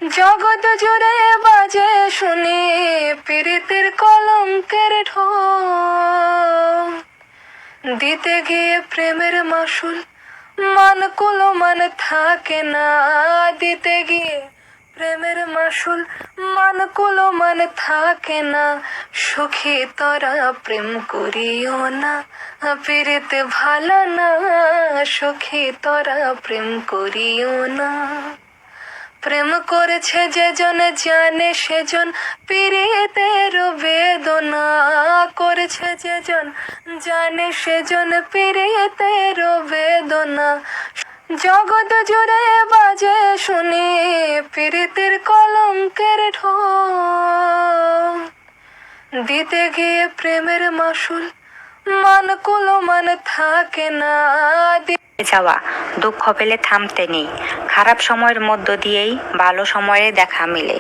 জগৎ জুড়ে বাজে শুনি পীড়িতের কলঙ্কের ঢোল। দিতে গিয়ে প্রেমের মাসুল মান কুলো মান থাকে না। দিতে গিয়ে প্রেমের মাসুল মান কুলো মান থাকে না। সখী তোরা প্রেম করিও না, পীড়িত ভালো না। সখী তোরা প্রেম করিও না। প্রেম করেছে যেজন জানে সেজন পীড়িতের বেদনা। করেছে যেজন জানে সেজন পীড়িতের বেদনা। জগৎ জুড়ে বাজে শুনি পীড়িতের কলঙ্কের ঢোল। দিতে গিয়ে প্রেমের মাসুল মান কুলো মান থাকে না। যাওয়া দুঃখ পেলে থামতে নেই, খারাপ সময়ের মধ্য দিয়েই ভালো সময়ে দেখা মিলে।